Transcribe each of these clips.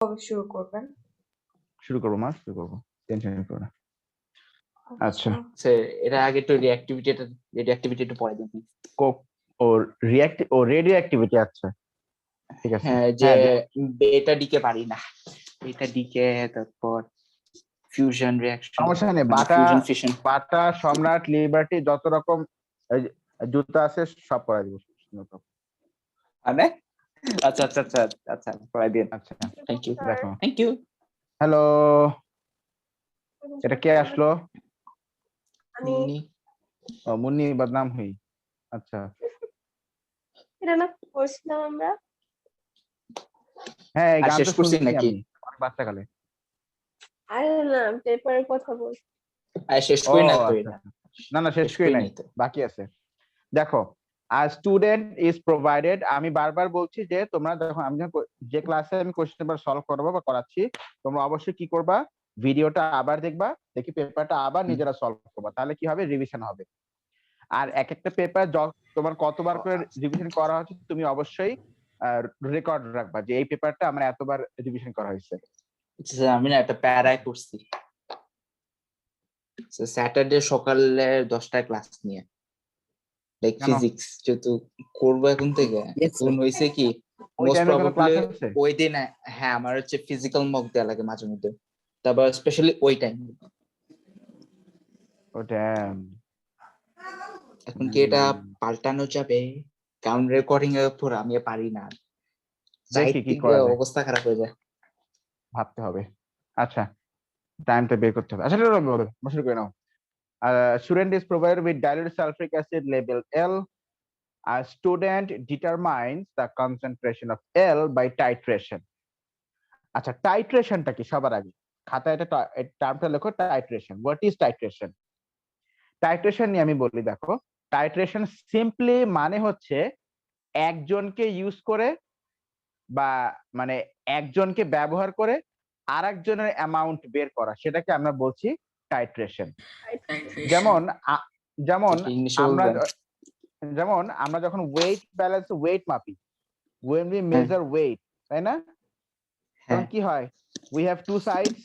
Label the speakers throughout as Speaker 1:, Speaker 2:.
Speaker 1: কবে শুরু করবেন?
Speaker 2: শুরু করবো মা, শুরু করবো, টেনশন করো না। আচ্ছা
Speaker 3: স্যার এটা আগে একটু রিঅ্যাক্টিভিটি একটু পরে দিন।
Speaker 2: ও রেডিও অ্যাক্টিভিটি। আচ্ছা ঠিক আছে।
Speaker 3: হ্যাঁ যে বেটা ডিকে পারি না, বেটা ডিকে, তারপর ফিউশন রিঅ্যাকশন,
Speaker 2: সমস্যা নেই।
Speaker 3: ফিউশন ফিশন,
Speaker 2: বাটা, সম্রাট, লিবার্টি, যত রকম জুতা আছে সব পড়াই দিব।
Speaker 3: মানে আচ্ছা আচ্ছা আচ্ছা আচ্ছা পড়াই দিন।
Speaker 2: আচ্ছা
Speaker 3: থ্যাংক ইউ,
Speaker 2: দেখো।
Speaker 3: Thank you.
Speaker 2: হ্যালো, এটা কে আসলো? মুন্নি বদনাম হুই। আচ্ছা
Speaker 1: এটা না করছিলাম আমরা।
Speaker 2: হ্যাঁ, এই গান
Speaker 3: শেষ
Speaker 2: তো
Speaker 3: করছি
Speaker 2: শুনছি
Speaker 3: নাকি?
Speaker 2: আমি অনেক বাচ্চাকালে।
Speaker 1: আরে না, পেপারের কথা বলছি।
Speaker 3: শেষ করি না তো
Speaker 2: আচ্ছা।
Speaker 3: এটা।
Speaker 2: না শেষ করি নাই,
Speaker 3: তো
Speaker 2: বাকি আছে। দেখো, আর স্টুডেন্ট ইজ প্রোভাইডেড। আমি বারবার বলছি যে তোমরা যখন যে ক্লাসে আমি কোশ্চেন পেপার সলভ করবো বা করাচ্ছি, তোমরা অবশ্যই কি করবা, ভিডিওটা আবার দেখবা, দেখি পেপারটা আবার নিজেরা সলভ করবা, তাহলে কি হবে, রিভিশন হবে। আর এক একটা পেপার তোমার কতবার করে রিভিশন করা হচ্ছে তুমি অবশ্যই রেকর্ড রাখবা যে এই পেপারটা আমার এতবার রিভিশন করা হয়েছে।
Speaker 3: আমি না একটা প্যারায় করছি স্যাটারডে সকালে 10টায় ক্লাস নিয়ে, লাইক ফিজিক্স যেহেতু করবো এখন থেকে। এখন হয়েছে কি, মোস্ট প্রবাবলি ওই দিন, হ্যাঁ আমার হচ্ছে ফিজিক্যাল মক দেওয়া লাগে মাঝে মধ্যে, তারপর স্পেশালি ওই টাইম। এখন কি এটা পাল্টানো যাবে? কারণ রেকর্ডিং এর উপর আমি পারি না,
Speaker 2: দেখি কি করা যায়,
Speaker 3: অবস্থা খারাপ হয়ে যায়,
Speaker 2: ভাবতে হবে। আচ্ছা টাইমটা বের করতে হবে। আচ্ছা শুরু করে নাও। Student is provided with dilute sulfuric acid label L. A student determines the concentration of L by titration. আচ্ছা টাইট্রেশনটা কি, সবার আগে খাতায় এটা টার্মটা লেখো, titration. What is titration? Titration নিয়ে আমি বলি, দেখো টাইট্রেশন সিম্পলি মানে হচ্ছে একজনকে ইউজ করে বা মানে একজনকে ব্যবহার করে আরেকজনের অ্যামাউন্ট বের করা, সেটাকে আমরা বলছি টাইট্রেশন। যেমন আমরা যখন ওয়েট ব্যালেন্স ওয়েট মাপি, when we measure weight, তাই না, তখন কি হয়, we have two sides,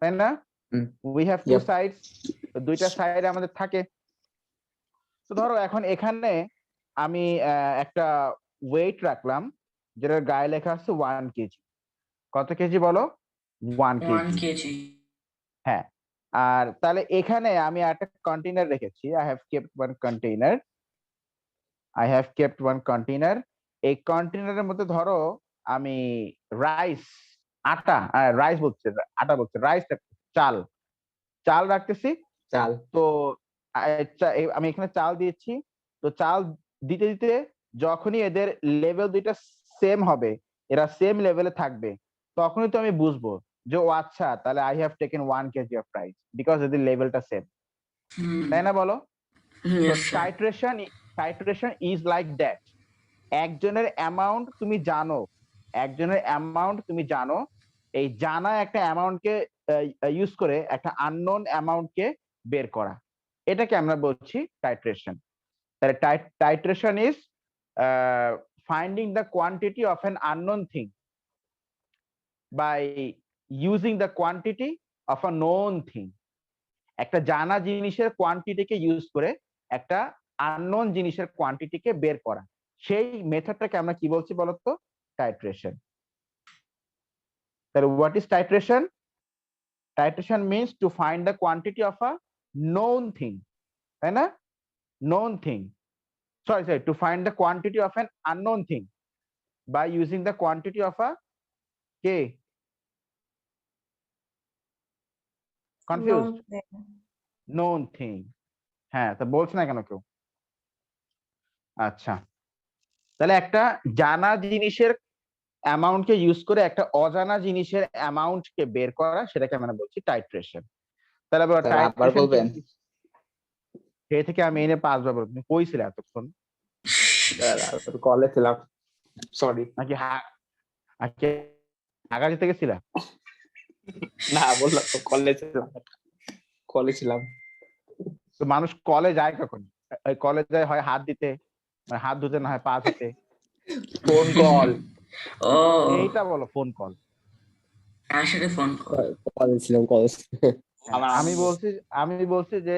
Speaker 2: তাই না, we have two sides, দুইটা সাইড আমাদের থাকে। তো ধরো এখন এখানে আমি একটা ওয়েট রাখলাম যেটার গায়ে লেখা আছে 1 কেজি। কত কেজি বলো? 1 কেজি। হ্যাঁ, আর তাহলে এখানে আমি একটা কন্টেইনার রেখেছি, I have kept one container. এই কন্টেইনারের মধ্যে ধরো আমি রাইস চাল রাখতেছি। তো আমি এখানে চাল দিয়েছি। তো চাল দিতে দিতে যখনই এদের লেভেল দুইটা সেম হবে, এরা সেম লেভেলে থাকবে, তখনই তো আমি বুঝবো যে ও আচ্ছা তাহলে I have taken 1 kg of rice because এদের লেভেলটা সেম, তাই না বলো? Titration is like that. একজনের অ্যামাউন্ট তুমি জানো, এই জানা একটা অ্যামাউন্টকে ইউজ করে একটা আননোন অ্যামাউন্টকে বের করা, এটাকে আমরা বলছি টাইট্রেশন। তাহলে titration is finding the quantity of an unknown thing by using the quantity of a known thing. একটা জানা জিনিসের কোয়ান্টিটিকে ইউজ করে একটা আননোন জিনিসের কোয়ান্টিটিকে বের করা, সেই মেথডটাকে আমরা কি বলছি বলতো? টাইট্রেশন। তাহলে what is titration? Titration means to find the quantity of a known thing, তাই না? known thing, sorry to find the quantity of an unknown thing by using the quantity of a confused known thing. হ্যাঁ, তো বলছ না কেন কেউ? আচ্ছা, তাহলে একটা জানা জিনিসের অ্যামাউন্টকে ইউজ করে একটা অজানা জিনিসের অ্যামাউন্টকে বের করা, সেটাকে আমরা বলছি টাইট্রেশন। তাহলে
Speaker 3: আবার বলবেন?
Speaker 2: সে থেকে আমি এনে 5 বার বলবো। তুমি কই ছিলে এতক্ষণ?
Speaker 3: কলে ছিলাম, সরি।
Speaker 2: নাকি আগাজি থেকে ছিলা?
Speaker 3: না বললাম তো কলে ছিলাম।
Speaker 2: তো মানুষ কলে যায় কখন? কলে যায় হয় হাত দিতে, হাত ধুতে, না হয় পা ধুতে।
Speaker 3: ফোন কল,
Speaker 4: ও
Speaker 2: এইটা বলো ফোন কল।
Speaker 4: কার সাথে ফোন কল?
Speaker 5: কলেজ ছিলাম কলেজ।
Speaker 2: আমি বলছি যে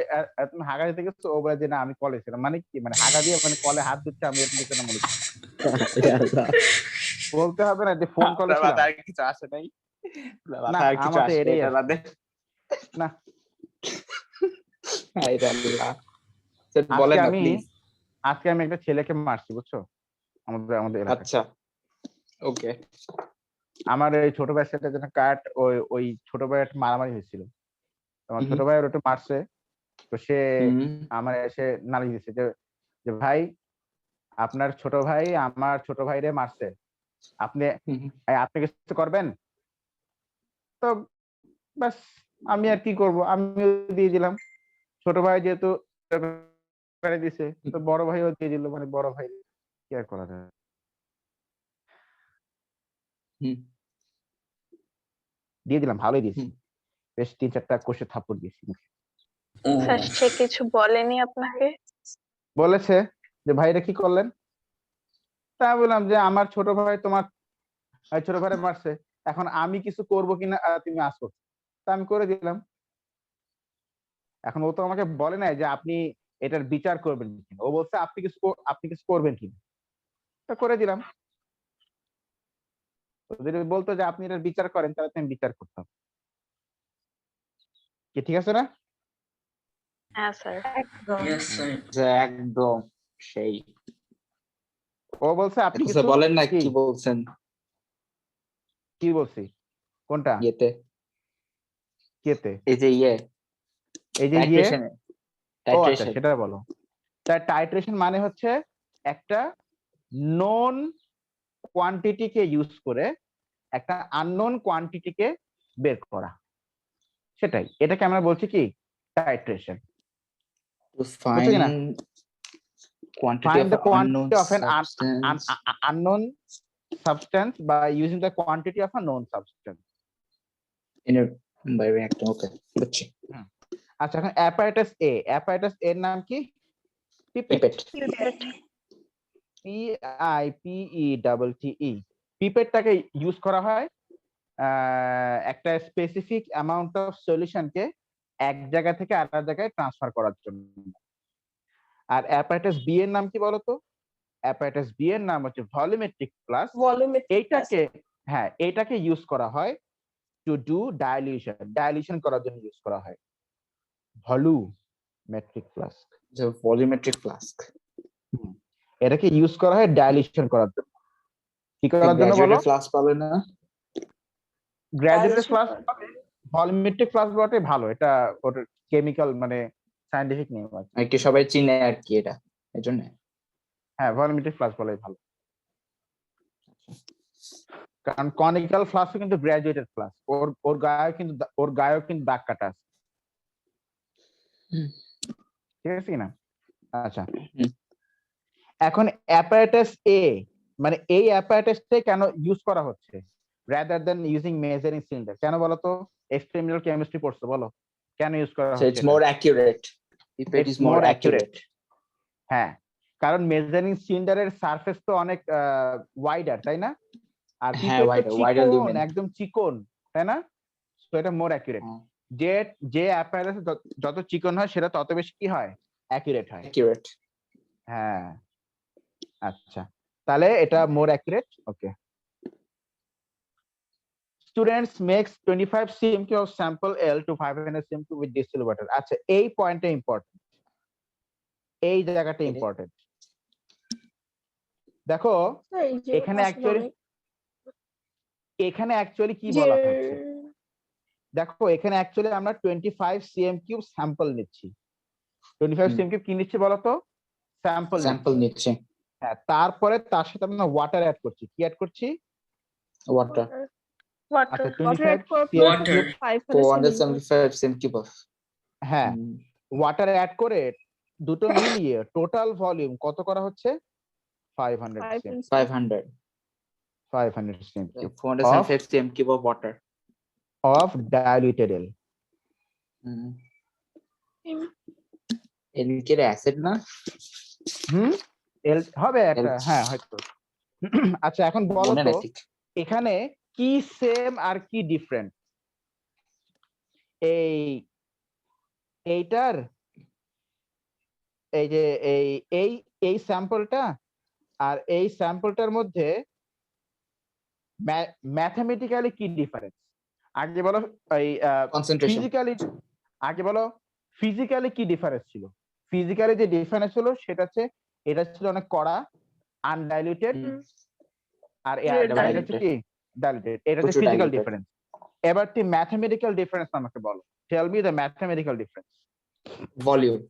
Speaker 2: তুমি হাগা দিতে গেছো, ও বলে যে না আমি কলে ছিলাম। মানে কি, মানে হাগা দিয়ে মানে কলে হাত দিচ্ছে, আমি এরকম কিছু না মনে করছি। বলতে হবে না যে ফোন কলে ছিলাম।
Speaker 3: আর কিছু আসে নাই,
Speaker 2: না
Speaker 3: আর কিছু
Speaker 2: আমার তো
Speaker 3: আসে
Speaker 2: এটাই
Speaker 3: এটা
Speaker 2: আছে।
Speaker 3: বাদে।
Speaker 2: না
Speaker 3: হায়রে আল্লাহ। স্যার
Speaker 2: আজকে
Speaker 3: বলেন না
Speaker 2: আমি
Speaker 3: প্লিজ।
Speaker 2: আজকে আমি একটা ছেলেকে মারছি, বুঝছো, আমাদের এলাকায়।
Speaker 3: আচ্ছা ওকে।
Speaker 2: আমার এই ছোট ভাইয়ের সাথে যেন কাট ওই ছোট ভাইয়ের মারামারি হয়েছিল। আমার ছোট ভাইয়ের ওটা মারছে, তো সে আমার এসে নালিশ দিচ্ছে যে যে ভাই আপনার ছোট ভাই আমার ছোট ভাইরে মারছে, আপনি আপনি কিছু করবেন? তো ব্যাস আমি আর কি করব, আমিও দিয়ে দিলাম। ছোট ভাই যেহেতু করে দিছে, তো বড় ভাইও দিয়ে দিল, মানে বড় ভাই কি আর করা যায়। দিয়ে দিলাম, ভালোই দিয়েছি, বেশ 3-4টা কষে থাপ্পড় দিয়েছি মুখে।
Speaker 4: ও
Speaker 1: স্যার সে কিছু বলেনি আপনাকে?
Speaker 2: বলেছে যে ভাইরা কি করলেন, তা আমি বললাম যে আমার ছোট ভাই তোমার ছোট ভাইরে মারছে, এখন আমি কিছু করব কিনা তুমি আসো, তা আমি করে দিলাম। এখন ও তো আমাকে বলে নাই যে আপনি এটার বিচার করবেন কিনা, ও বলছে আপনি কিছু করবেন কিনা, তা করে দিলাম। তো যদি বলতো যে আপনি এটার বিচার করেন, তাহলে তো আমি বিচার করতাম। কি ঠিক আছে না?
Speaker 1: হ্যাঁ স্যার।
Speaker 4: Yes sir.
Speaker 3: একদম সেই।
Speaker 2: ও বলছে আপনি
Speaker 3: এখন
Speaker 2: কিছু
Speaker 3: স্যার বলেন না কি বলছেন।
Speaker 2: কি বলছি কোনটা
Speaker 3: ইয়েতে,
Speaker 2: কেতে?
Speaker 3: এই যে
Speaker 2: এই যে
Speaker 3: টাইট্রেশনে।
Speaker 2: ও আচ্ছা সেটা বলো। তার টাইট্রেশন মানে হচ্ছে একটা নন কোয়ান্টিটিকে ইউজ করে একটা আননোন কোয়ান্টিটিকে বের করা, সেটাই এটাকে আমরা বলছি কি titration.
Speaker 3: To find quantity
Speaker 2: Find
Speaker 3: of
Speaker 2: the
Speaker 3: an unknown
Speaker 2: quantity of an
Speaker 3: substance.
Speaker 2: unknown substance by using the quantity of a known substance.
Speaker 3: In a by reacting. Okay, বুঝছি।
Speaker 2: আচ্ছা, এখন অ্যাপারেটাস এর নাম কি?
Speaker 3: পিপেট।
Speaker 2: PIPETTE। পিপেটটাকে ইউজ করা হয় একটা specific amount of সলিউশনকে এক জায়গা থেকে আরেক জায়গায় ট্রান্সফার করার জন্য। আর অ্যাপারেটাস বি এর নাম কি বলতো? অ্যাপারেটাস বি এর নাম হচ্ছে ভলিউমেট্রিক ফ্লাস্ক। এইটাকে ইউজ করা হয় টু ডু ডাইলিউশন করার জন্য ইউজ করা হয় ভলিউমেট্রিক ফ্লাস্ক।
Speaker 3: ভলিউমেট্রিক ফ্লাস্ক
Speaker 2: এটাকে ইউজ করা হয় ডাইলিউশন করার জন্য। কি করার জন্য বলো?
Speaker 3: ফ্লাস্ক পাবে না,
Speaker 2: গ্র্যাজুয়েটেড ফ্লাস্ক পাবে। ভলিউমেট্রিক ফ্লাস্ক বলতে ভালো, এটা ওটা কেমিক্যাল মানে সায়েন্টিফিক নেম আছে,
Speaker 3: একটু সবাই চিনে আর কি এটা, এজন্য।
Speaker 2: হ্যাঁ ভলিউমেট্রিক ফ্লাস্ক বলাই ভালো, কারণ কনিক্যাল ফ্লাস্ক কিন্তু গ্র্যাজুয়েটেড ফ্লাস্ক, ওর গায়েও কিন্তু দাগ কাটা আছে, ঠিক আছে কিনা? আচ্ছা, এখন অ্যাপারেটাস এ, মানে এই অ্যাপারেটাসটাই কেন ইউজ করা হচ্ছে rather than using measuring cylinder? কেন বলো তো? এক্সপেরিমেন্টাল কেমিস্ট্রি পড়ছো, বলো কেন ইউজ করা হচ্ছে?
Speaker 3: It's more accurate, pipette is more accurate.
Speaker 2: হ্যাঁ, কারণ মেজারিং সিলিন্ডারের সারফেস তো অনেক ওয়াইডার, তাই না? আর পিপেট চিকন, একদম চিকন, তাই না? তো এটা মোর অ্যাকুরেট। যে অ্যাপারেটাস যত চিকন হয় সেটা তত বেশি কি হয়? অ্যাকুরেট হয়। হ্যাঁ, আচ্ছা, তাহলে এটা মোর accurate. Okay, students makes 25 cm of sample L to 500 cm with distilled water. আচ্ছা, এই পয়েন্টটা ইম্পর্টেন্ট, এই জায়গাটা ইম্পর্টেন্ট। দেখো এখানে অ্যাকচুয়ালি কি বলা হচ্ছে, দেখো এখানে অ্যাকচুয়ালি আমরা 25 cm³ স্যাম্পল নিচ্ছি। 25 cm³ কি নিচ্ছি বলতো? স্যাম্পল
Speaker 3: নিচ্ছি।
Speaker 2: হ্যাঁ, তারপরে তার সাথে আমরা ওয়াটার অ্যাড করছি। কি অ্যাড করছি?
Speaker 3: ওয়াটার।
Speaker 2: আচ্ছা, 25
Speaker 3: 475 cm³ অফ,
Speaker 2: হ্যাঁ, ওয়াটার অ্যাড করে দুটো মিলিয়ে টোটাল ভলিউম কত করা হচ্ছে? 500 cm।
Speaker 3: 500
Speaker 2: cm³
Speaker 3: 475 cm³ of water
Speaker 2: of diluted L।
Speaker 3: এল কি অ্যাসিড না?
Speaker 2: এল হবে একটা, হ্যাঁ হয়তো আচ্ছা এখন বলো
Speaker 3: মনে
Speaker 2: তো
Speaker 3: নাই ঠিক।
Speaker 2: এখানে কি সেম আর কি ডিফারেন্ট? এই এইটার এই যে এই এই এই স্যাম্পলটা আর এই স্যাম্পলটার মধ্যে ম্যাথমেটিক্যালি কি ডিফারেন্স? আগে বলো এই
Speaker 3: কনসেন্ট্রেশন।
Speaker 2: ফিজিক্যালি আগে বলো ফিজিক্যালি কি ডিফারেন্স ছিল? ফিজিক্যালি যে ডিফারেন্স ছিল সেটা হচ্ছে এটা ছিল অনেক কড়া আনডাইলুটেড আর এটা হচ্ছে কি ডাইলুটেড। এটা হচ্ছে
Speaker 3: প্রচুর
Speaker 2: ফিজিক্যাল
Speaker 3: diluted।
Speaker 2: ডিফারেন্স। এবার তুই ম্যাথমেটিক্যাল ডিফারেন্স আমাকে বলো। Tell me the mathematical difference.
Speaker 3: Volume.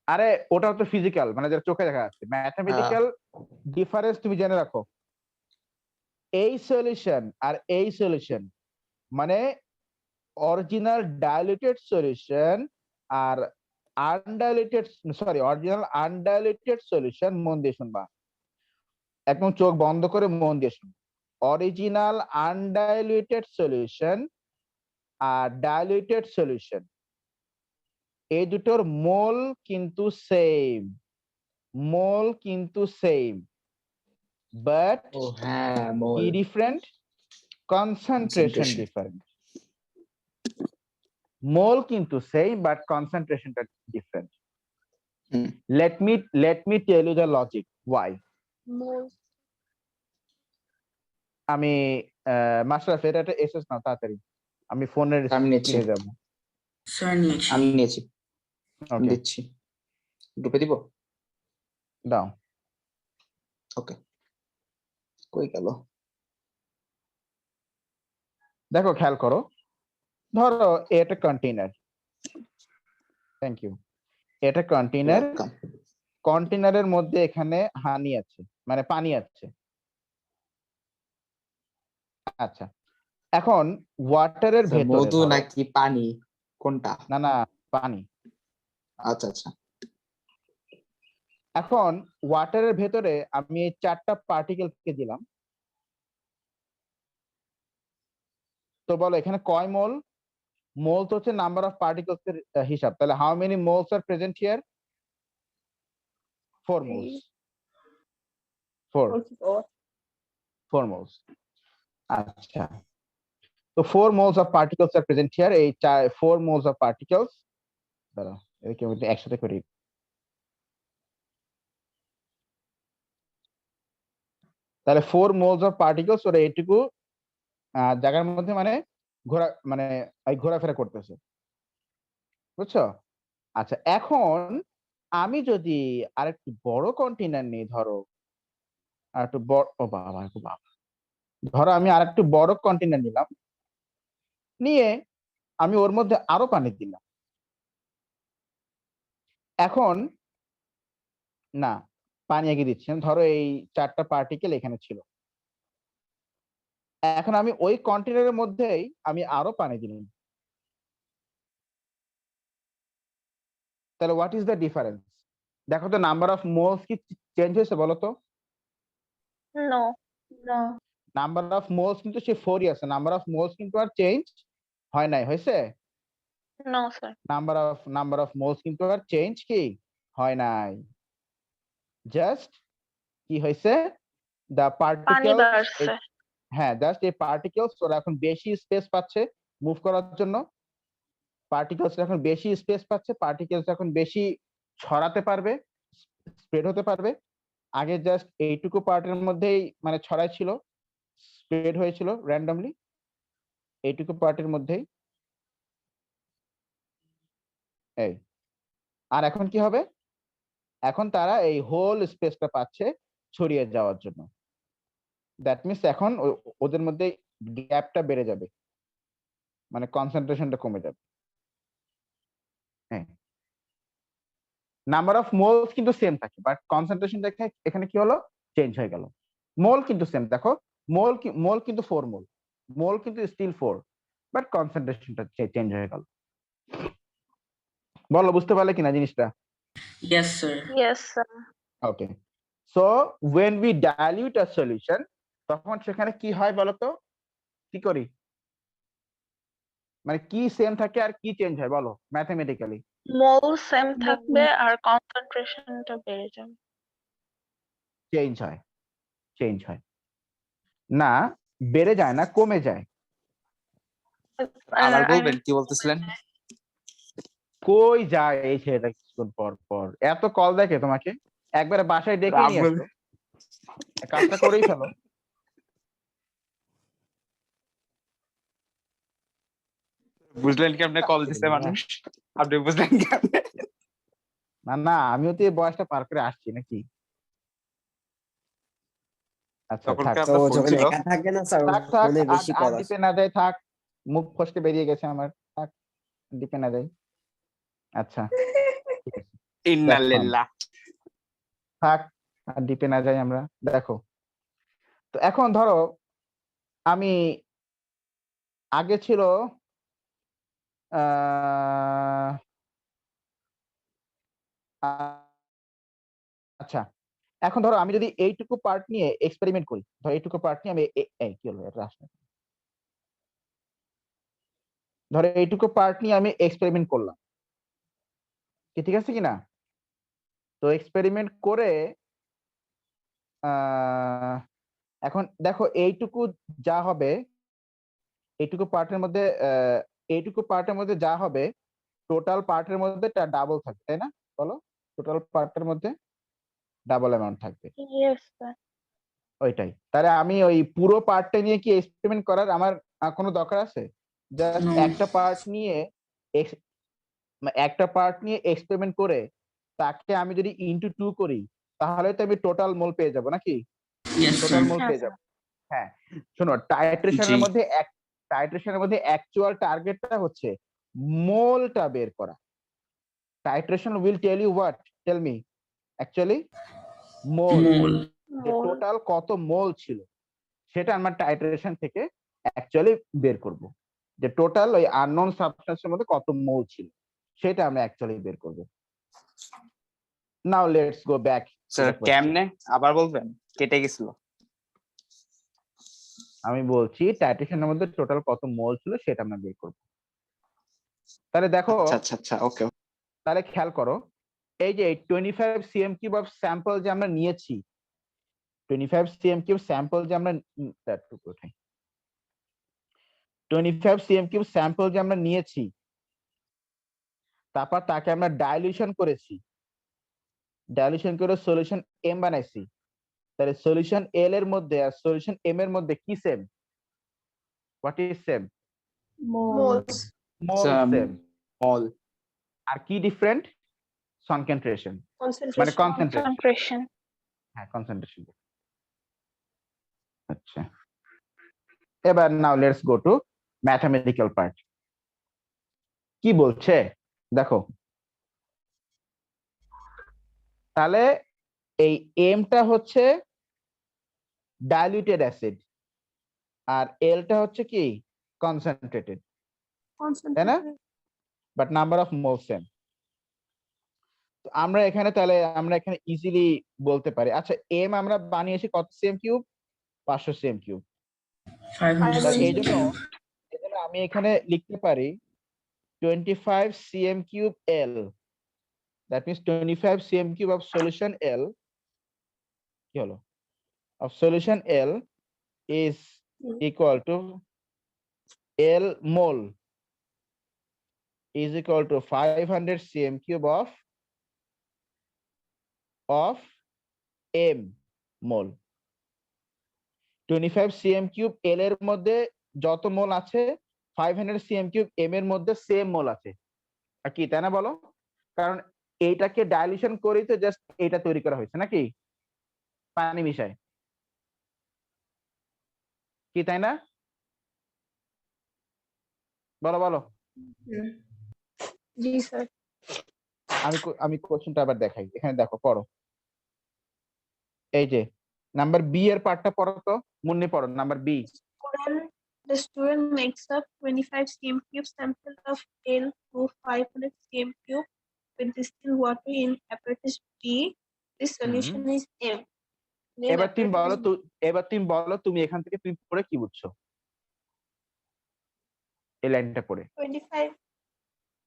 Speaker 2: আরে ওটা তো ফিজিক্যাল মানে যেটা চোখে দেখা যাচ্ছে। ম্যাথমেটিক্যাল ডিফারেন্স তুমি জেনে রাখো এই সলিউশন আর এই সলিউশন মানে অরিজিনাল ডাইলুটেড সলিউশন আর আনডাইলুটেড সরি অরিজিনাল আনডাইলুটেড সলিউশন। মন দিয়ে শুনবা, একদম চোখ বন্ধ করে মন দিয়ে শুন। অরিজিনাল আনডাইলুটেড সলিউশন আর ডাইলুটেড সলিউশন এই দুটোর মোল কিন্তু সেম, মোল কিন্তু সেম, বাট
Speaker 3: ও হ্যাঁ, মোল।
Speaker 2: কি different? Concentration
Speaker 3: Concentration।
Speaker 2: Different. Mole কিন্তু সেম বাট কনসেন্ট্রেশনটা different.
Speaker 3: Hmm.
Speaker 2: let me tell you the logic why. আমি মাশরাফ এটা একটা এসএস নাও তাড়াতাড়ি, আমি ফোনের
Speaker 3: আমি নিচ্ছি।
Speaker 2: স্ক্রিনে যাব।
Speaker 4: স্যার নিয়েছি।
Speaker 3: আমি নিয়েছি, আমি
Speaker 2: ওকে
Speaker 3: দিচ্ছি। গ্রুপে দিব?
Speaker 2: দাও।
Speaker 3: ওকে, কই গেল?
Speaker 2: দেখো খেয়াল করো, ধরো এটা কন্টেইনার, থ্যাংক ইউ, এটা কন্টেইনার,
Speaker 3: Welcome।
Speaker 2: কন্টেইনারের মধ্যে এখানে হানি আছে মানে পানি আছে। আচ্ছা এখন ওয়াটারের
Speaker 3: আচ্ছা,
Speaker 2: ভেতরে
Speaker 3: মধু
Speaker 2: ধরো-
Speaker 3: নাকি পানি কোনটা?
Speaker 2: না না পানি।
Speaker 3: আচ্ছা আচ্ছা।
Speaker 2: এখন ওয়াটারের ভেতরে আমি এই 4টা পার্টিকেলকে দিলাম, তো বলো এখানে কয় মোল? মোল তো হচ্ছে নাম্বার অফ পার্টিকেলস এর হিসাব, তাহলে how many moles are present here? 4 moles. 4 moles. আচ্ছা তো 4 moles of particles are present here. এই 4 মোলস অফ পার্টিকেলস দাঁড়াও এটাকে আমি একসাথে করি। তাহলে 4 মোলস অফ পার্টিকেলস ওরা এইটুকু জায়গার মধ্যে মানে ঘোরাফেরা করতেছে, বুঝছো? আচ্ছা এখন আমি যদি আরেকটু বড় কন্টেইনার নিই, ধরো আরেকটু বড়, ও বাবা গো বাবা, ধরো আমি আরেকটু বড় কন্টেইনার নিলাম, নিয়ে আমি ওর মধ্যে আরো পানি দিলাম। এখন না পানি আগে দিচ্ছি, ধরো এই 4টা পার্টিকেল এখানে ছিল, এখন আমি ওই কন্টেইনারের মধ্যেই আমি আরো পানি দিলাম, তাহলে হোয়াট ইজ দ্য ডিফারেন্স? দেখো তো নাম্বার অফ মোলস কি চেঞ্জ হয়েছে বলো তো?
Speaker 1: No no
Speaker 2: number of moles কিন্তু সে 4ই আছে, নাম্বার অফ মোলস কিন্তু আর চেঞ্জ হয় নাই, হয়েছে?
Speaker 1: No sir.
Speaker 2: Number of moles কিন্তু আর চেঞ্জ কি হয় নাই, জাস্ট কি হয়েছে দা
Speaker 1: পানি
Speaker 2: পার্টিকেলস,
Speaker 1: বাড়ছে।
Speaker 2: হ্যাঁ জাস্ট এই পার্টিকেলস ওরা এখন বেশি স্পেস পাচ্ছে মুভ করার জন্য, পার্টিকেলস এখন বেশি স্পেস পাচ্ছে, পার্টিকেলস এখন বেশি ছড়াতে পারবে, স্প্রেড হতে পারবে। আগে জাস্ট এইটুকু পার্টের মধ্যেই মানে ছড়াই ছিল, স্প্রেড হয়েছিল র্যান্ডমলি এইটুকু পার্টের মধ্যেই। এই আর এখন কি হবে, এখন তারা এই হোল স্পেসটা পাচ্ছে ছড়িয়ে যাওয়ার জন্য। দ্যাট মিনস এখন ওদের মধ্যে গ্যাপটা বেড়ে যাবে, মানে কনসেন্ট্রেশনটা কমে যাবে। হ্যাঁ নাম্বার অফ মোলস কিন্তু সেম থাকে বাট কনসেন্ট্রেশনটা এখানে কি হলো, চেঞ্জ হয়ে গেল। মোল কিন্তু সেম, দেখো মোল কিন্তু 4 মোল, মোল কিন্তু স্টিল 4 বাট কনসেন্ট্রেশনটা চেঞ্জ হয়ে গেল। বলো বুঝতে পারলে কিনা জিনিসটা?
Speaker 4: Yes sir.
Speaker 1: Yes sir.
Speaker 2: Okay so when we dilute a solution তখন সেখানে কি হয় বলতো, কি করি, মানে কি সেম থাকে আর কি চেঞ্জ হয় বলো ম্যাথমেটিক্যালি?
Speaker 1: মোল সেম থাকবে আর কনসেন্ট্রেশনটা বেড়ে যাবে।
Speaker 2: চেঞ্জ হয়, চেঞ্জ হয় না, বেড়ে যায় না, কমে যায়।
Speaker 3: আবার বলবেন কি বলতেছিলেন?
Speaker 2: কই যায় এই ছেলেটা কিছুক্ষণ পর পর, এত কল দেখে তোমাকে, একবারে বাসায় ডেকে নিয়ে আসো, কাজটা করেই ফেলো।
Speaker 3: বুঝলেন কি আপনি কল দিছে মানুষ, আপনি বুঝলেন কি?
Speaker 2: না না, আমিও তো এই বয়সটা পার করে আসছি নাকি। আচ্ছা
Speaker 3: তখন
Speaker 2: থাক
Speaker 3: কি
Speaker 5: তো
Speaker 3: আপনার ফোন
Speaker 5: যখন
Speaker 3: ছিল?
Speaker 5: একা থাকে না স্যার,
Speaker 2: থাক থাক,
Speaker 5: ফোনে
Speaker 2: আর
Speaker 5: বেশি
Speaker 2: আর
Speaker 5: কল আসে।
Speaker 2: ডিপে না যায়, থাক, মুখ ফসকে বেরিয়ে গেছে আমার, থাক, ডিপে না যায়। আচ্ছা ঠিক আছে,
Speaker 3: ইন্নালিল্লাহ।
Speaker 2: থাক, আর ডিপে না যাই আমরা। দেখো, তো এখন ধরো আমি আগে ছিল আহ আচ্ছা, এখন ধরো আমি যদি এইটুকু পার্ট নিয়ে এক্সপেরিমেন্ট করি, ধরো এইটুকু পার্ট নিয়ে আমি কি হলো এটা আসলে, ধরো এইটুকু পার্ট নিয়ে আমি এক্সপেরিমেন্ট করলাম, কি ঠিক আছে কিনা? তো এক্সপেরিমেন্ট করে এখন দেখো এইটুকু যা হবে, এইটুকু পার্টের মধ্যে এইটুকু পার্টের মধ্যে যা হবে, টোটাল পার্টের মধ্যে ডাবল থাকবে, তাই না? বলো, টোটাল পার্টের মধ্যে ডাবল অ্যামাউন্ট থাকবে।
Speaker 1: Yes sir.
Speaker 2: ওইটাই, তাহলে আমি ওই পুরো পার্টটা নিয়ে কি এক্সপেরিমেন্ট করার আমার কোনো দরকার আছে? Just
Speaker 4: No.
Speaker 2: একটা পার্ট নিয়ে এক্সপেরিমেন্ট করে তাকে আমি যদি ইনটু 2 করি, তাহলে তো আমি টোটাল মোল পেয়ে যাব নাকি?
Speaker 4: Yes,
Speaker 2: total
Speaker 4: sir.
Speaker 2: মোল
Speaker 1: হ্যাঁ
Speaker 2: পেয়ে যাব। হ্যাঁ, শোনো, টাইট্রেশনের
Speaker 3: জি।
Speaker 2: মধ্যে অ্যাকচুয়াল টার্গেটটা হচ্ছে মোলটা বের করা। Titration will tell you what, tell me actually mole,
Speaker 4: Mole.
Speaker 2: যে টোটাল কত মোল ছিল সেটা আমরা টাইট্রেশন থেকে অ্যাকচুয়ালি বের করব, যে টোটাল ওই আননোন সাবস্টেন্সের মধ্যে কত মোল ছিল সেটা আমরা অ্যাকচুয়ালি বের করব। নাও লেটস গো ব্যাক।
Speaker 3: স্যার কেমনে আবার বলবেন? কেটে গেছিল।
Speaker 2: আমি বলছি টাইট্রেশনের মধ্যে টোটাল কত মোল ছিল সেটা আমরা বের করব। তাহলে দেখো,
Speaker 3: আচ্ছা আচ্ছা ওকে।
Speaker 2: তাহলে খেয়াল করো, এই যে 25 cm কিউব অফ স্যাম্পল যে আমরা নিয়েছি, 25 cm কিউব স্যাম্পল যে আমরা 25 cm কিউব স্যাম্পল যে আমরা নিয়েছি, তারপর তাকে আমরা ডাইলিউশন করেছি, ডাইলিউশন করে সলিউশন এম বানাইছি, তাহলে সলিউশন এল এর মধ্যে আর সলিউশন এম এর মধ্যে কি same? What is same?
Speaker 1: Moles.
Speaker 2: Mole same.
Speaker 3: Mole.
Speaker 2: আর কি ডিফারেন্ট? কনসেন্ট্রেশন, মানে কনসেন্ট্রেশন। হ্যাঁ, কনসেন্ট্রেশন। আচ্ছা, এবার now let's go to mathematical part. কি বলছে দেখো, তাহলে এই এমটা হচ্ছে ডাইলিউটেড অ্যাসিড আর এলটা হচ্ছে কি কনসেন্ট্রেটেড, তাই না? But number of mole same. আমরা এখানে তাহলে আমরা এখানে ইজিলি বলতে পারি, আচ্ছা এম আমরা বানিয়েছি কত সিএম কিউব? 500 CM cube.
Speaker 4: 500
Speaker 2: এই জন্য
Speaker 4: cm.
Speaker 2: আমি এখানে লিখতে পারি 25 cm cube L, that means 25 cm cube of solution L, কি হলো, of solution L is equal to L mole is equal to 500 cm cube of M mole। 25 cm cube L এর মধ্যে যত মোল আছে 500 cm cube M এর মধ্যে same মোল আছে, আর কি তাই না বলো? কারণ এইটাকে ডাইলিউশন করেই তো জাস্ট এটা তৈরি করা হয়েছে নাকি, পানি মিশায়, কি তাই না? বলো বলো।
Speaker 1: জি স্যার।
Speaker 2: আমি কোশ্চেনটা আবার দেখাই, এখানে দেখো পড়ো, এই যে নাম্বার বি এর পার্টটা পড়ো তো, মুন্নি পড়ো number b.
Speaker 1: The student makes up 25 cm cube sample of L to 500 cm cube with distilled water in apparatus B. This solution is M. Then
Speaker 2: এবার তুমি বলো,
Speaker 1: apparatus
Speaker 2: তুমি এখান থেকে তুমি পড়ে কি বুঝছো এই লাইনটা পড়ে?
Speaker 1: 25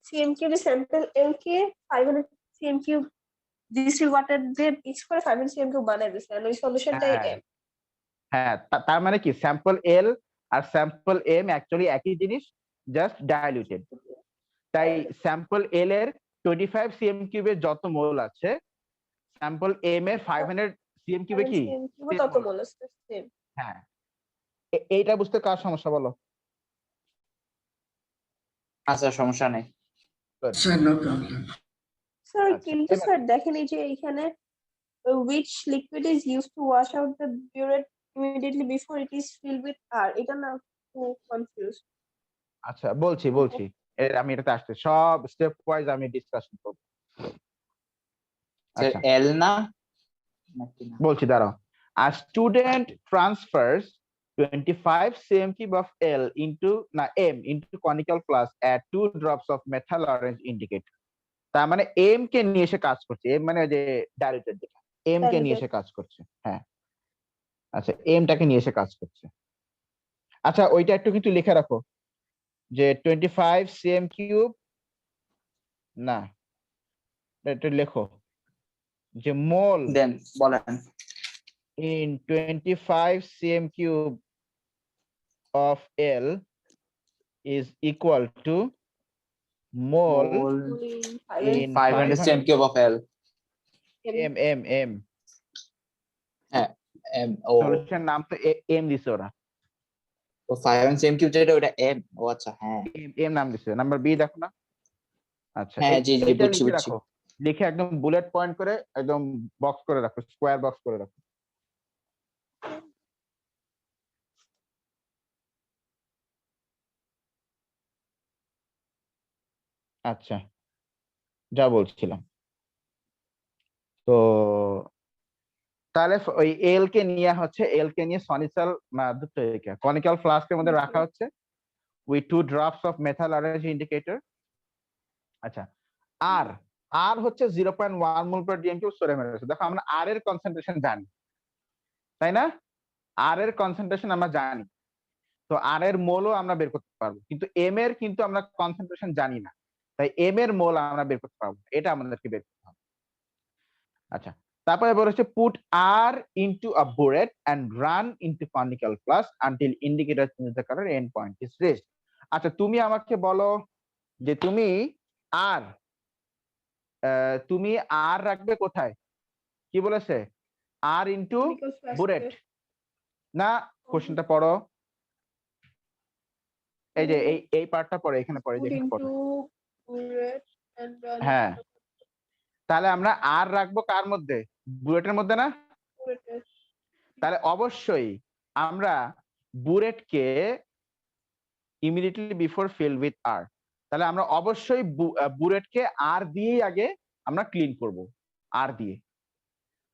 Speaker 1: cm cube sample L কে 500 cm cube distilled water দিয়ে মিক্স করে 500 cm cube বানাই দিছে, আর ওই সলিউশনটাই
Speaker 2: হ্যাঁ,
Speaker 1: M।
Speaker 2: হ্যাঁ, তার মানে কি স্যাম্পল এল আর স্যাম্পল এম অ্যাকচুয়ালি একই জিনিস, জাস্ট ডাইলিউটেড। তাই স্যাম্পল এল এর 25 সিএম কিউবের যত মোল আছে, স্যাম্পল এম এর 500 সিএম কিউবে কি
Speaker 1: তত মোল আছে সেম।
Speaker 2: হ্যাঁ, এইটা বুঝতে কার সমস্যা বলো?
Speaker 3: আচ্ছা সমস্যা নেই।
Speaker 4: Sir, no problem.
Speaker 1: স্যার
Speaker 2: আচ্ছা,
Speaker 1: কিন্তু স্যার দেখেন এই যে এখানে which liquid is used to wash out the burette immediately before it is filled with R, এটা না খুব কনফিউজড।
Speaker 2: আচ্ছা বলছি আমি এটাতে আসতে সব স্টেপ ওয়াইজ আমি ডিসকাশন করব।
Speaker 3: স্যার
Speaker 2: আচ্ছা
Speaker 3: এল না নাকি না?
Speaker 2: বলছি, দাঁড়াও। A student transfers 25 cm cube of L into M into conical flask at 2 drops of methyl orange indicator. তার মানে M কে নিয়ে এসে কাজ করছে, M মানে যে ডাইরেক্টেড যেটা, M কে নিয়ে এসে কাজ করছে। হ্যাঁ আচ্ছা, M টাকে নিয়ে এসে কাজ করছে। আচ্ছা ওইটা একটু কিন্তু লিখে রাখো যে 25 cm কিউব, না একটু লেখো যে মোল
Speaker 3: দেন বলেন।
Speaker 2: in 25 cm cube of L is equal to mole in
Speaker 3: 500 cm cube of L।
Speaker 2: M
Speaker 3: হ্যাঁ এম ও
Speaker 2: সলিউশন নাম তো M দিছে ওরা,
Speaker 3: 500 cm cube যেটা ওটা এম। ও আচ্ছা হ্যাঁ
Speaker 2: M নাম দিছে। নাম্বার বি দেখো না। আচ্ছা
Speaker 3: হ্যাঁ জি জি
Speaker 2: এটা
Speaker 3: বুঝছি
Speaker 2: লিখে
Speaker 3: বুঝছি।
Speaker 2: রাখো, লিখে একদম বুলেট পয়েন্ট করে একদম বক্স করে রাখো, স্কোয়ার বক্স করে রাখো। আচ্ছা যা বলছিলাম, তো তাহলে ওই এল কে নিয়ে সনিসাল কনিক্যাল ফ্লাস্কের মধ্যে রাখা হচ্ছে with 2 drops of methyl orange indicator. আচ্ছা আর আর হচ্ছে 0.1 mole per dm cube sodium hydroxide. দেখো আমরা আর এর কনসেন্ট্রেশন জানি, তাই না? আর এর কনসেন্ট্রেশন আমরা জানি, তো আর এর মোলও আমরা বের করতে পারবো, কিন্তু এম এর কিন্তু আমরা কনসেন্ট্রেশন জানি না, তাই এম এর মোল আমরা বের করতে পারবো, এটা আমাদেরকে বের করতে হবে। আচ্ছা তারপরে বলেছে put R into a burette and run into conical flask until indicator change the colour end point is reached. আচ্ছা তুমি আমাকে বলো যে তুমি আর রাখবে কোথায়? কি বলেছে? আর ইনটু বুরেট না? কোশ্চেনটা পড়ো, এই যে এই পার্টটা পড়ো, এখানে পড়ে, যেখানে পড়ো। হ্যাঁ তাহলে আমরা আর রাখবো কার মধ্যে? বুরেটের মধ্যে না? তাহলে অবশ্যই আমরা বুরেটকে ইমিডিয়েটলি বিফোর ফিল উইথ আর, তাহলে আমরা অবশ্যই বুরেটকে আর দিয়েই আগে আমরা ক্লিন করব, আর দিয়ে,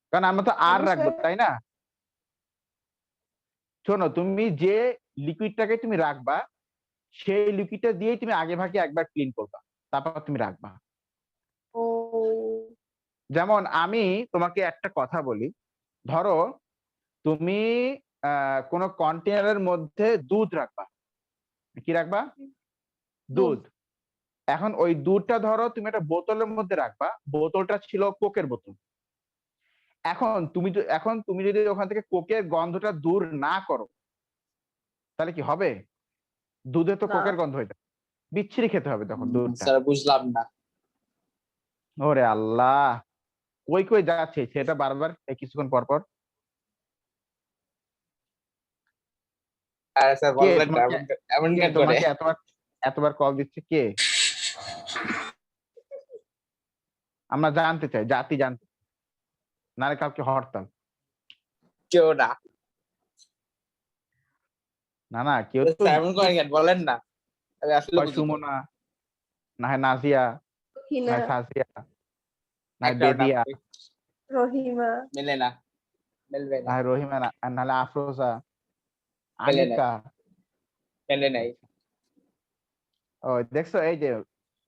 Speaker 2: কারণ আমরা তো আর রাখবো, তাই না? শোনো, তুমি যে লিকুইডটাকে তুমি রাখবা সেই লিকুইডটা দিয়েই তুমি আগে ভাগে একবার ক্লিন করবা, তারপর তুমি রাখবা। যেমন আমি তোমাকে একটা কথা বলি, ধরো তুমি কোন কন্টেনারের মধ্যে দুধ রাখবা, কি রাখবা? দুধ। এখন ওই দুধটা ধরো তুমি একটা বোতলের মধ্যে রাখবা, বোতলটা ছিল কোকের বোতল। এখন তুমি যদি ওখান থেকে কোকের গন্ধটা দূর না করো তাহলে কি হবে? দুধে তো কোকের গন্ধ হয়ে যাবে, বিচ্ছিরি খেতে হবে তখন দুধটা।
Speaker 3: স্যার বুঝলাম না।
Speaker 2: ওরে আল্লাহ, কই কই যাচ্ছে সেটা বারবার কিছুক্ষণ পর পর।
Speaker 3: আরে স্যার
Speaker 2: কে
Speaker 3: বলবেন না এমন কেন করে?
Speaker 2: তোমাকে এতবার কল দিচ্ছে কে? আমরা জানতে চাই, জাতি জানতে, নারে কালকে হরতাল।
Speaker 3: কেউ না।
Speaker 2: না কেউ তো
Speaker 3: এমন করেন কেন বলেন না, আমি আসলে বুঝি না।
Speaker 2: সুমনা, না হয় নাজিয়া, না হয় সাজিয়া, না হয় বেদিয়া,
Speaker 1: রহিমা,
Speaker 3: মিলে না, মিলবে
Speaker 2: না
Speaker 3: না,
Speaker 2: হয় রহিমা, নাহলে আফরোজা,
Speaker 3: মিলে নাই,
Speaker 2: আনিকা।
Speaker 3: মিলে নাই।
Speaker 2: ও দেখছো, এই যে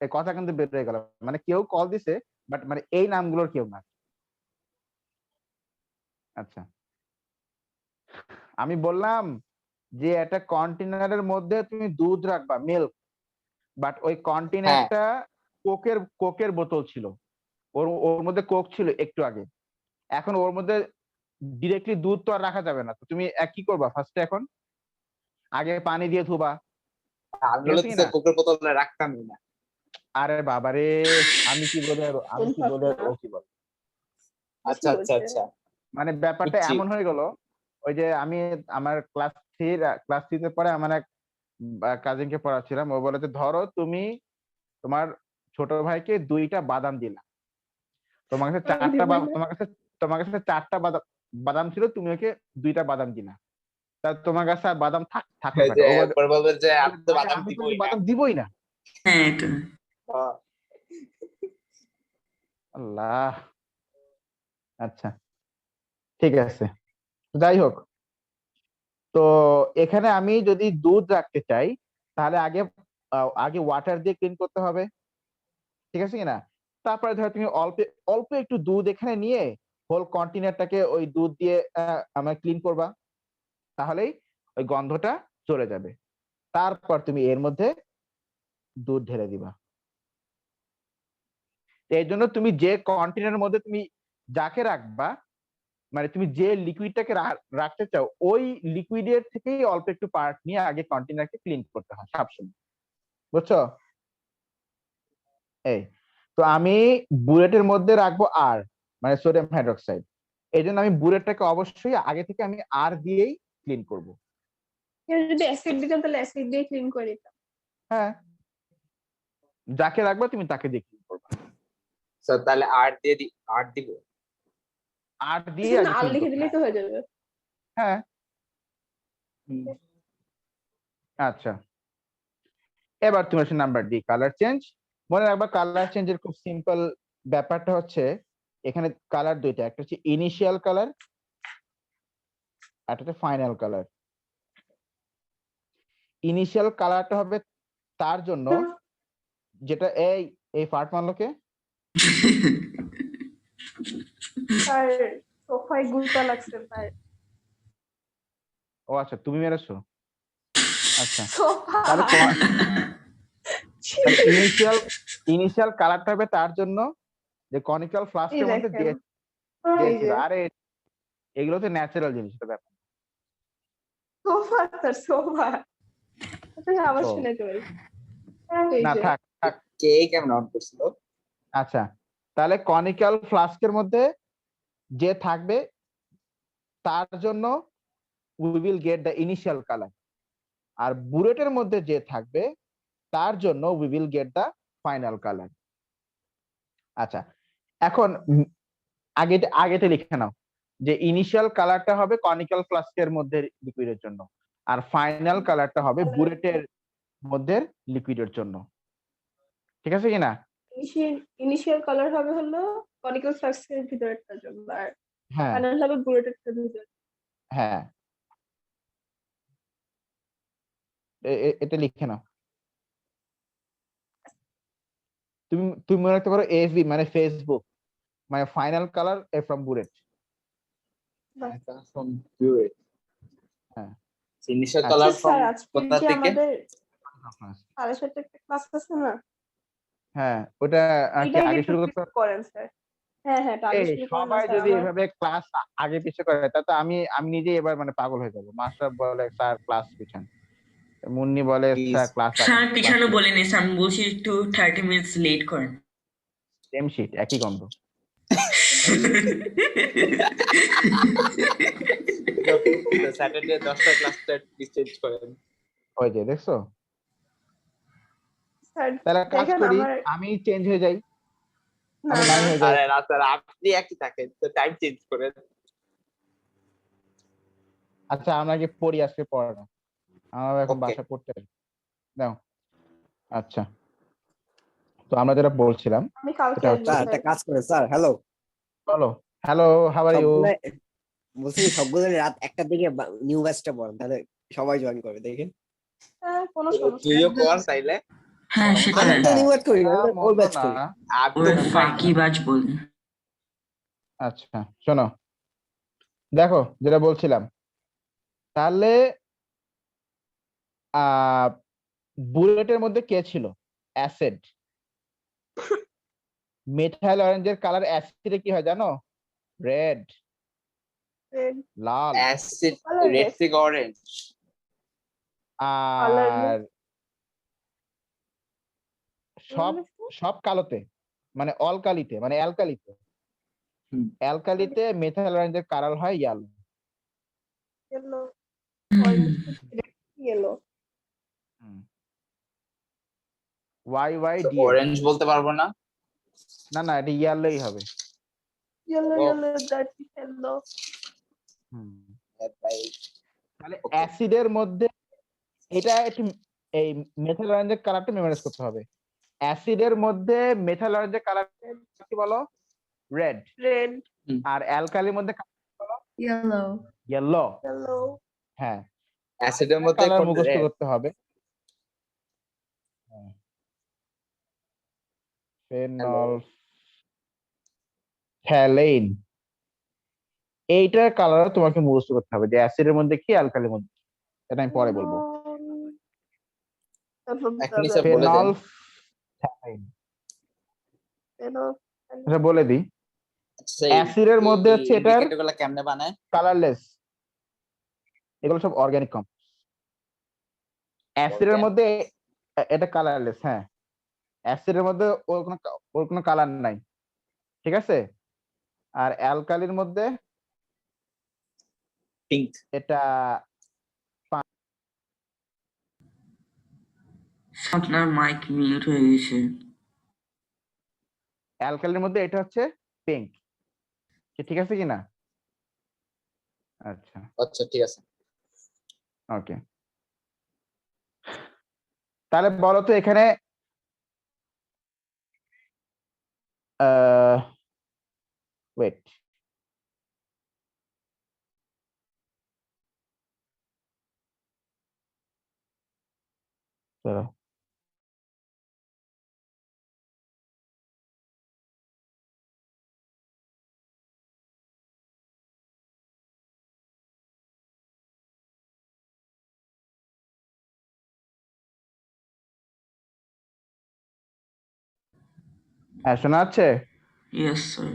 Speaker 2: এই কথা কিন্তু বের হয়ে গেল, মানে কেউ কল দিছে বাট মানে এই নামগুলোর কেউ না। আচ্ছা আমি বললাম যে একটা কন্টেনারের মধ্যে তুমি দুধ রাখবা, মিল্ক, বাট ওই কন্টেনারটা কোকের বোতল ছিল, ওর মধ্যে কোক ছিল একটু আগে, এখন ওর মধ্যে ডিরেক্টলি দুধ তো আর রাখা যাবে না, তো তুমি কি করবা ফার্স্টে? এখন আগে পানি দিয়ে ধুবা।
Speaker 3: আমি হলো কোকের বোতলে রাখতামই না।
Speaker 2: আরে বাবারে, আমি কি বলে আর ও কি বলে।
Speaker 3: আচ্ছা আচ্ছা আচ্ছা,
Speaker 2: মানে ব্যাপারটা এমন হয়ে গেল, ওই যে আমি আমার ক্লাস থ্রিতে পরে আমার এক কাজিনকে পড়াচ্ছিলাম, ও বলে যে ধরো তুমি তোমার ছোট ভাইকে 2টা বাদাম দিলা, তোমার কাছে 4টা তোমার কাছে 4টা বাদাম ছিল, তুমি ওকে 2টা বাদাম দিলা, তা তোমার কাছে আর বাদাম থাকলো কেন? ও
Speaker 3: বলবে যে আমি তো
Speaker 2: বাদাম দিবই না।
Speaker 5: হ্যাঁ এটা
Speaker 2: আল্লাহ, আচ্ছা ঠিক আছে, যাই হোক। তো এখানে আমি যদি দুধ রাখতে চাই, তাহলে আগে ওয়াটার দিয়ে ক্লিন করতে হবে, ঠিক আছে কিনা? তারপরে ধরো তুমি অল্প অল্প একটু দুধ এখানে নিয়ে হোল কন্টেনারটাকে ওই দুধ দিয়ে আমার ক্লিন করবা, তাহলেই ওই গন্ধটা চলে যাবে। তারপর তুমি এর মধ্যে দুধ ঢেলে দিবা। এই জন্য তুমি যে কন্টেনারের মধ্যে তুমি যাকে রাখবা, মানে তুমি যে লিকুইডটাকে রাখতে চাও, ওই লিকুইডের থেকেই অল্প একটু পার্ট নিয়ে আগে কন্টেনারকে ক্লিন করতে হয় সবসময়, বুঝছো? এই তো আমি বুলেটের মধ্যে রাখবো আর, মানে সোডিয়াম হাইড্রোক্সাইড, এই জন্য আমি বুলেটটাকে অবশ্যই আগে থেকে আমি আর দিয়েই ক্লিন করব।
Speaker 1: যদি অ্যাসিড দিতাম তাহলে অ্যাসিড দিয়ে ক্লিন করে দিতাম।
Speaker 2: হ্যাঁ, যাকে রাখবা তুমি তাকে দিয়ে ক্লিন করবা।
Speaker 3: স্যার তাহলে আর দিয়ে আর দিব,
Speaker 2: আর দিয়ে
Speaker 1: আর লিখে দিলেই তো হয়ে যাবে।
Speaker 2: হ্যাঁ আচ্ছা, এবার তুমি আসলে নাম্বার ডি, কালার চেঞ্জ। মনে রাখবা কালার চেঞ্জের খুব সিম্পল ব্যাপারটা হচ্ছে, এখানে কালার দুইটা, একটা হচ্ছে ইনিশিয়াল কালার, একটা হচ্ছে ফাইনাল কালার। ইনিশিয়াল কালারটা হবে তার জন্য যেটা এই পার্ট মানলোকে
Speaker 1: আর সোফায় গুতা লাগছে তাই।
Speaker 2: ও আচ্ছা, তুমি মেরেছো? আচ্ছা,
Speaker 1: সোফা
Speaker 2: তাহলে ইনিশিয়াল কালারটা হবে তার জন্য যে কনিক্যাল ফ্লাস্কের মধ্যে দিয়েছিল। আরে এগুলো তো ন্যাচারাল জিনিস, এটা ব্যাপার।
Speaker 1: সোফা স্যার সোফা, তুমি আবার
Speaker 2: ও।
Speaker 1: শুনে যাবে।
Speaker 2: না থাক থাক,
Speaker 3: কে কেমন অন করছিল?
Speaker 2: আচ্ছা, তাহলে কনিক্যাল ফ্লাস্কের মধ্যে যে থাকবে তার জন্য we will get the initial colour, আর বুলেটের মধ্যে যে থাকবে তার জন্য we will get the final colour. আচ্ছা, এখন আগেতে লিখে নাও যে ইনিশিয়াল কালারটা হবে কনিক্যাল ফ্লাস্কের মধ্যে লিকুইডের জন্য, আর ফাইনাল কালারটা হবে বুলেটের মধ্যে লিকুইডের জন্য, ঠিক আছে কিনা?
Speaker 1: ইনিশিয়াল কালার হবে হলো কনিক্যাল ফ্লাস্কের ভিতরেরটার জন্য, আর
Speaker 2: হ্যাঁ
Speaker 1: ফাইনাল হবে বুলেটের ভিতরে।
Speaker 2: হ্যাঁ, এটা লিখে নাও। তুমি মনে রাখতে পারো এফবি মানে ফেসবুক, মানে ফাইনাল কালার ফ্রম বুলেট। হ্যাঁ,
Speaker 3: ইনিশিয়াল কালার ফ্রম কোথা থেকে?
Speaker 1: আমাদের সাড়ে 7টা একটা ক্লাস আছে না?
Speaker 2: হ্যাঁ, ওটা আগে শুরু করতে
Speaker 1: করেন স্যার। হ্যাঁ হ্যাঁ, আগে শুরু করেন
Speaker 2: সবাই
Speaker 1: স্যার।
Speaker 2: যদি এভাবে ক্লাস আগে পিছে করে, তাতে আমি নিজেই এবার মানে পাগল হয়ে যাবো। মাস্টার বলে স্যার ক্লাস পিছান, মুন্নি বলে স্যার ক্লাস
Speaker 5: স্যার পিছানো বলেনি, স্যার আমি বলছি একটু 30 মিনিটস লেট করেন।
Speaker 2: সেম শিট, একই গন্ধ।
Speaker 3: স্যাটারডে 10টা ক্লাসটা চেঞ্জ করেন।
Speaker 2: ওই যে দেখছো,
Speaker 1: স্যার
Speaker 2: তাহলে কাজ
Speaker 1: দেখেন
Speaker 2: করি,
Speaker 1: আমার
Speaker 2: আমি চেঞ্জ হয়ে যাই,
Speaker 1: না
Speaker 2: আমি নাই হয়ে যাই।
Speaker 3: আরে না স্যার, আপনি একই থাকেন, তো টাইম চেঞ্জ করেন।
Speaker 2: আচ্ছা, আমরা কি পড়ি আজকে পড়াটা, আমরা এখন
Speaker 3: Okay.
Speaker 2: বাসা পড়তে দাও। আচ্ছা, তো আমরা যেটা বলছিলাম
Speaker 1: আমি কালকে
Speaker 2: সেটা হচ্ছে,
Speaker 6: স্যার একটা কাজ করে স্যার, হ্যালো
Speaker 2: বলো। Hello, how are you?
Speaker 6: বলছি সবগুলো রাত 1টার দিকে নিউ ব্যাচটা পড়েন, তাহলে সবাই জয়েন করবে, দেখেন।
Speaker 1: কোনো সমস্যা
Speaker 3: তুইও কর চাইলে।
Speaker 5: হ্যাঁ সেটা
Speaker 6: আমি তো নিউ ব্যাচ করি না, ওল্ড ব্যাচ করি।
Speaker 5: ওর ফাঁকি বাজ বলুন।
Speaker 2: আচ্ছা শোনো, দেখো যেটা বলছিলাম, তাহলে বুলেটের মধ্যে কে ছিল? অ্যাসিড। মেথাইল অরেঞ্জের কালার অ্যাসিডে কি হয় জানো? রেড।
Speaker 1: red,
Speaker 2: লাল
Speaker 3: অ্যাসিড
Speaker 1: Colorless.
Speaker 3: রেড থেকে অরেঞ্জ
Speaker 2: আর সব
Speaker 1: colorless,
Speaker 2: সব কালোতে মানে অল কালিতে মানে অ্যালকালিতে
Speaker 3: হুম।
Speaker 2: অ্যালকালিতে মেথাল অরেঞ্জের কালার হয় yellow
Speaker 1: yellow, orange, red, yellow.
Speaker 2: ওয়াই ওয়াই ডি
Speaker 3: অরেঞ্জ বলতে পারবো না
Speaker 2: না না এটা ইয়েলোই হবে
Speaker 1: Yellow,
Speaker 3: Oh.
Speaker 1: yellow, that is yellow.
Speaker 3: ভাই
Speaker 2: তাহলে
Speaker 3: Okay.
Speaker 2: অ্যাসিডের মধ্যে এটা একটু এই মেথাল অরেঞ্জের কালারটা মেমোরাইজ করতে হবে অ্যাসিডের মধ্যে মেথাল অরেঞ্জের কালার কি বলো রেড
Speaker 1: Red,
Speaker 2: আর অ্যালকালির মধ্যে
Speaker 7: Yellow.
Speaker 2: ইয়েলো
Speaker 1: yellow,
Speaker 2: হ্যাঁ
Speaker 3: অ্যাসিডের মধ্যে
Speaker 2: কালার
Speaker 3: কোন
Speaker 2: মুখস্থ
Speaker 3: red?
Speaker 2: করতে হবে ফেনল ফ্যালেইন এইটার কালার তোমাকে মুখস্থ করতে হবে যে অ্যাসিডের মধ্যে কি অ্যালকালির মধ্যে কি। এটা আমি পরে বলবো
Speaker 3: এখনই স্যার বলে
Speaker 2: ফেনল
Speaker 3: দেন
Speaker 2: ফ্যালেইন
Speaker 1: yellow,
Speaker 2: এটা বলে দিই
Speaker 3: আচ্ছা
Speaker 2: অ্যাসিডের মধ্যে হচ্ছে এটার
Speaker 3: এটাগুলো কেমনে বানায়
Speaker 2: কালারলেস এগুলো সব অর্গানিক কম্পাউন্ড অ্যাসিডের মধ্যে এটা কালারলেস হ্যাঁ অ্যাসিডের মধ্যে ওর কোনো কালার নাই ঠিক আছে আর অ্যালকালির মধ্যে
Speaker 3: পিঙ্ক
Speaker 2: এটা
Speaker 5: আপনার মাইক মিউট হয়ে গেছে
Speaker 2: অ্যালকালির মধ্যে এটা হচ্ছে পিঙ্ক ঠিক আছে কি না আচ্ছা
Speaker 3: আচ্ছা ঠিক আছে
Speaker 2: ওকে তাহলে বলো তো এখানে ওয়েট চলো হ্যাঁ শোনা যাচ্ছে
Speaker 5: ইয়েস স্যার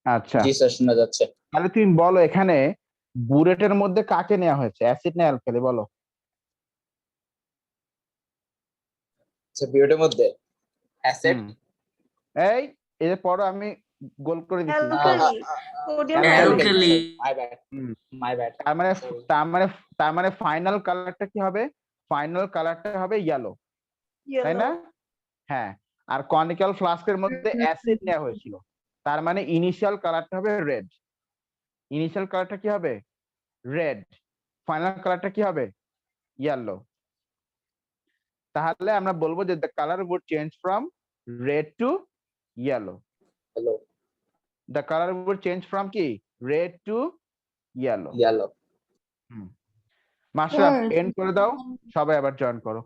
Speaker 2: আচ্ছা
Speaker 3: জি স্যার শোনা যাচ্ছে
Speaker 2: তাহলে তুমি বলো এখানে বুরেটের মধ্যে কাকে নেওয়া হয়েছে অ্যাসিড না অ্যালকালি বলো
Speaker 3: আচ্ছা বিওটের মধ্যে অ্যাসিড
Speaker 2: এই এই যে পড়ো আমি গোল করে দিচ্ছি
Speaker 1: alkali, sodium
Speaker 5: Alkali.
Speaker 3: My bad my bad
Speaker 2: তার মানে ফাইনাল কালারটা কি হবে ফাইনাল কালারটা হবে ইয়েলো তাই না
Speaker 1: yellow,
Speaker 2: হ্যাঁ আর কনিক্যাল ফ্লাস্কের মধ্যে অ্যাসিড নেওয়া হয়েছিল তার মানে ইনিশিয়াল কালারটা হবে রেড ইনিশিয়াল কালারটা কি হবে রেড ফাইনাল কালারটা কি হবে ইয়েলো তাহলে আমরা বলবো যে the colour would change from red to yellow
Speaker 3: hello
Speaker 2: the colour would change from কি রেড টু ইয়েলো
Speaker 3: ইয়েলো
Speaker 2: মাশরাফ এন্ড করে দাও সবাই আবার জয়েন করো